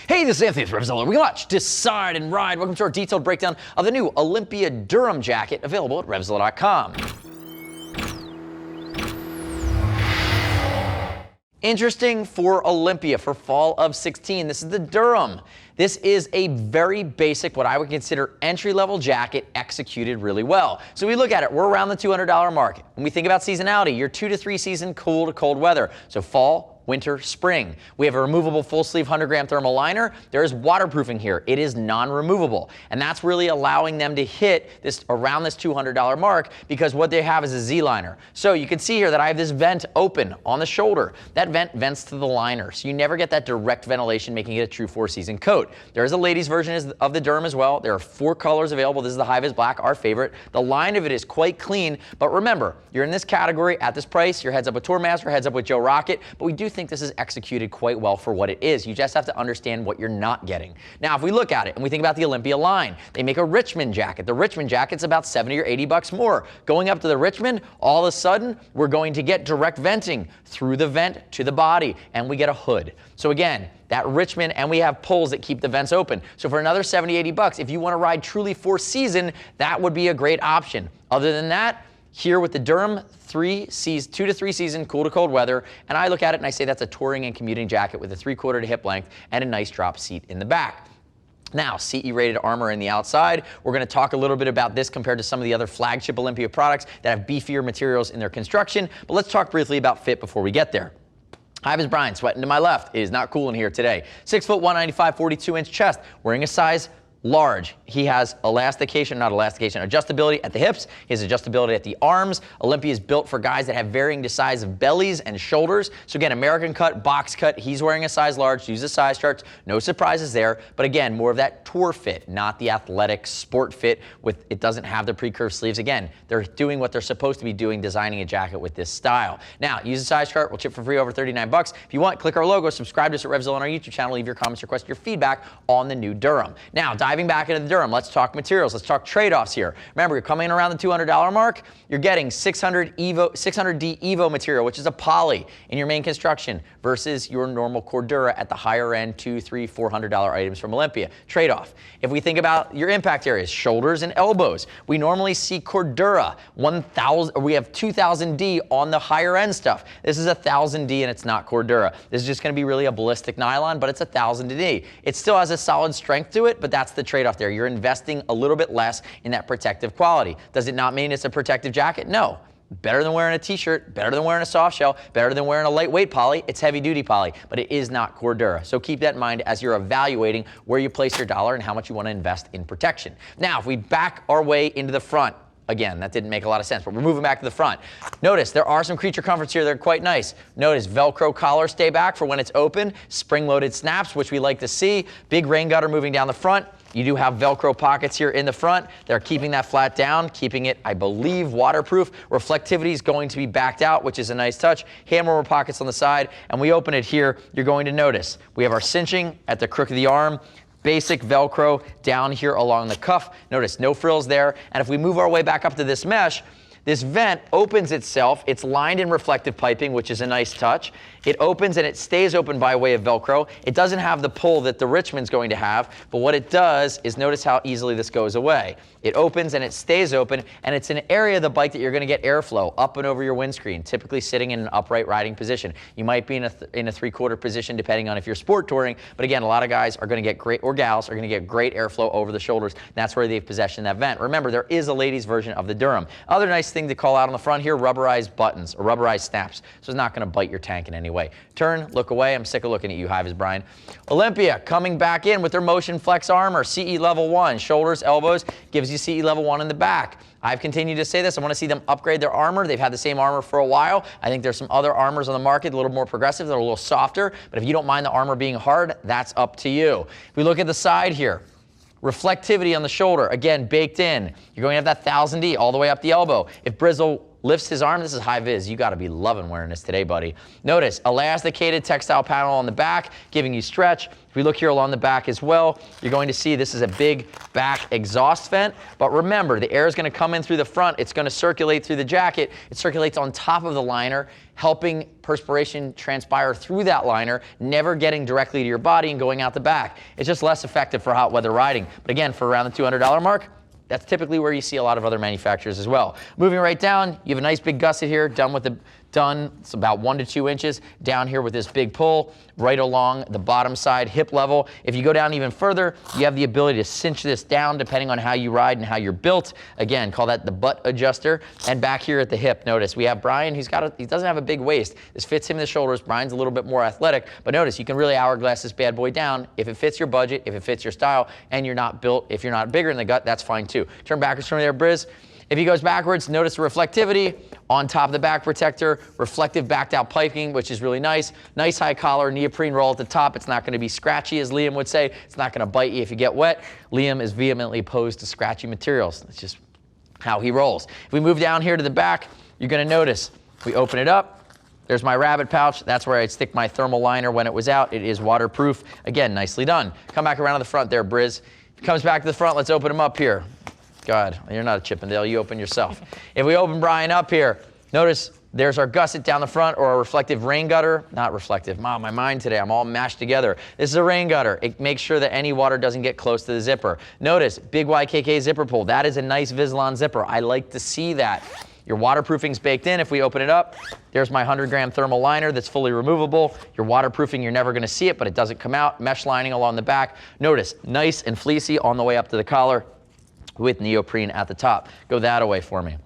Hey, this is Anthony with RevZilla. We watch, decide, and ride. Welcome to our detailed breakdown of the new Olympia Durham Jacket, available at RevZilla.com. Interesting for Olympia for fall of 16. This is the Durham. This is a very basic, what I would consider entry-level jacket executed really well. So we look at it, we're around the $200 mark. When we think about seasonality, you're 2 to 3 season cool to cold weather. So fall, winter, spring. We have a removable full sleeve 100-gram thermal liner. There is waterproofing here. It is non-removable. And that's really allowing them to hit this around this $200 mark because what they have is a Z-liner. So you can see here that I have this vent open on the shoulder. That vent vents to the liner. So you never get that direct ventilation, making it a true 4-season coat. There is a ladies version of the Durham as well. There are 4 colors available. This is the high-vis black, our favorite. The line of it is quite clean, but remember, you're in this category at this price. Your heads up with Tourmaster, heads up with Joe Rocket, but we do think this is executed quite well for what it is. You just have to understand what you're not getting. Now, if we look at it and we think about the Olympia line, they make a Richmond jacket. The Richmond jacket's about 70 or 80 bucks more. Going up to the Richmond, all of a sudden, we're going to get direct venting through the vent to the body, and we get a hood. So again, that Richmond, and we have pulls that keep the vents open. So for another 70, 80 bucks, if you want to ride truly 4-season, that would be a great option. Other than that, here with the Durham, 2 to 3 season cool to cold weather, and I look at it and I say that's a touring and commuting jacket with a 3/4 to hip length and a nice drop seat in the back. Now, CE rated armor in the outside. We're going to talk a little bit about this compared to some of the other flagship Olympia products that have beefier materials in their construction, but let's talk briefly about fit before we get there. Hi, this is Brian, sweating to my left. It is not cool in here today. 6 foot 195, 42-inch chest, wearing a size large. He has adjustability at the hips. He has adjustability at the arms. Olympia is built for guys that have varying size of bellies and shoulders. So again, American cut, box cut. He's wearing a size large. Use the size charts. No surprises there. But again, more of that tour fit, not the athletic sport fit. It doesn't have the pre-curved sleeves. Again, they're doing what they're supposed to be doing, designing a jacket with this style. Now, use the size chart. We'll ship for free over 39 bucks. If you want, click our logo, subscribe to us at RevZilla on our YouTube channel. Leave your comments, request your feedback on the new Durham. Now, diving back into the Durham, let's talk materials. Let's talk trade-offs here. Remember, you're coming in around the $200 mark. You're getting 600D EVO material, which is a poly in your main construction, versus your normal Cordura at the higher end $200, $300, $400 items from Olympia. Trade-off. If we think about your impact areas, shoulders and elbows, we normally see Cordura 1000. We have 2000D on the higher end stuff. This is 1000D and it's not Cordura. This is just going to be really a ballistic nylon, but it's 1000D. It still has a solid strength to it, but that's the trade-off there. You're investing a little bit less in that protective quality. Does it not mean it's a protective jacket? No. Better than wearing a t-shirt, better than wearing a soft shell, better than wearing a lightweight poly. It's heavy duty poly, but it is not Cordura. So keep that in mind as you're evaluating where you place your dollar and how much you want to invest in protection. Now, if we back our way into the front, again, that didn't make a lot of sense, but we're moving back to the front. Notice there are some creature comforts here that are quite nice. Notice Velcro collar stay back for when it's open, spring-loaded snaps, which we like to see, big rain gutter moving down the front. You do have Velcro pockets here in the front. They're keeping that flat down, keeping it, I believe, waterproof. Reflectivity is going to be backed out, which is a nice touch. Hand warmer pockets on the side, and we open it here. You're going to notice we have our cinching at the crook of the arm. Basic Velcro down here along the cuff. Notice no frills there. And if we move our way back up to this mesh, this vent opens itself. It's lined in reflective piping, which is a nice touch. It opens and it stays open by way of Velcro. It doesn't have the pull that the Richmond's going to have, but what it does is notice how easily this goes away. It opens and it stays open, and it's an area of the bike that you're going to get airflow up and over your windscreen, typically sitting in an upright riding position. You might be in a 3/4 position depending on if you're sport touring, but again, a lot of guys are going to get great, or gals are going to get great airflow over the shoulders. And that's where they've possession that vent. Remember, there is a ladies version of the Durham. Other nice thing to call out on the front here, rubberized buttons or rubberized snaps. So it's not going to bite your tank in any way. Turn, look away. I'm sick of looking at you, Hive, as Brian. Olympia coming back in with their Motion Flex armor, CE level 1, shoulders, elbows, gives you CE level 1 in the back. I've continued to say this. I want to see them upgrade their armor. They've had the same armor for a while. I think there's some other armors on the market, a little more progressive, that are a little softer. But if you don't mind the armor being hard, that's up to you. If we look at the side here, reflectivity on the shoulder, again, baked in. You're going to have that 1000D all the way up the elbow. If Brizzle lifts his arm. This is high vis. You got to be loving wearing this today, buddy. Notice, elasticated textile panel on the back, giving you stretch. If we look here along the back as well, you're going to see this is a big back exhaust vent. But remember, the air is going to come in through the front. It's going to circulate through the jacket. It circulates on top of the liner, helping perspiration transpire through that liner, never getting directly to your body and going out the back. It's just less effective for hot weather riding. But again, for around the $200 mark, that's typically where you see a lot of other manufacturers as well. Moving right down, you have a nice big gusset here, it's about 1 to 2 inches down here with this big pull right along the bottom side hip level. If you go down even further, you have the ability to cinch this down depending on how you ride and how you're built. Again, call that the butt adjuster. And back here at the hip, notice we have Brian, he doesn't have a big waist. This fits him in the shoulders. Brian's a little bit more athletic, but notice you can really hourglass this bad boy down if it fits your budget, if it fits your style, and you're not built. If you're not bigger in the gut, that's fine too. Turn backwards from there, Briz. If he goes backwards, notice the reflectivity on top of the back protector, reflective backed out piping, which is really nice. Nice high collar, neoprene roll at the top. It's not going to be scratchy, as Liam would say. It's not going to bite you if you get wet. Liam is vehemently opposed to scratchy materials. That's just how he rolls. If we move down here to the back, you're going to notice we open it up. There's my rabbit pouch. That's where I'd stick my thermal liner when it was out. It is waterproof. Again, nicely done. Come back around to the front there, Briz. If he comes back to the front, let's open him up here. God, you're not a Chippendale, you open yourself. If we open Brian up here, notice there's our gusset down the front, or a reflective rain gutter. Not reflective, my mind today, I'm all mashed together. This is a rain gutter. It makes sure that any water doesn't get close to the zipper. Notice, big YKK zipper pull. That is a nice Vislon zipper. I like to see that. Your waterproofing's baked in. If we open it up, there's my 100-gram thermal liner that's fully removable. Your waterproofing, you're never gonna see it, but it doesn't come out. Mesh lining along the back. Notice, nice and fleecy on the way up to the collar, with neoprene at the top. Go that away for me.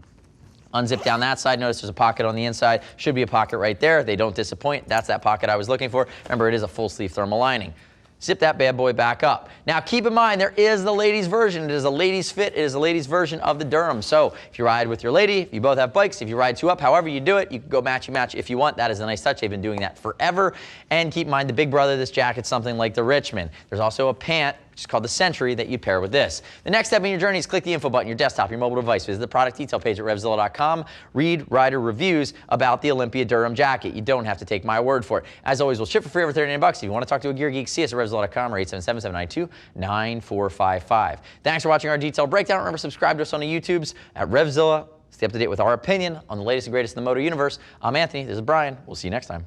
Unzip down that side. Notice there's a pocket on the inside. Should be a pocket right there. They don't disappoint. That's that pocket I was looking for. Remember, it is a full sleeve thermal lining. Zip that bad boy back up. Now keep in mind, there is the ladies version. It is a ladies fit. It is a ladies version of the Durham. So if you ride with your lady, if you both have bikes, if you ride 2 up, however you do it, you can go matchy-match if you want. That is a nice touch. They've been doing that forever. And keep in mind, the big brother of this jacket's something like the Richmond. There's also a pant, which is called the Century, that you pair with this. The next step in your journey is click the info button, your desktop, your mobile device. Visit the product detail page at RevZilla.com. Read rider reviews about the Olympia Durham Jacket. You don't have to take my word for it. As always, we'll ship for free over $39. If you want to talk to a gear geek, see us at RevZilla.com or 877-792-9455. Thanks for watching our detailed breakdown. Remember, subscribe to us on the YouTubes at RevZilla. Stay up to date with our opinion on the latest and greatest in the motor universe. I'm Anthony. This is Brian. We'll see you next time.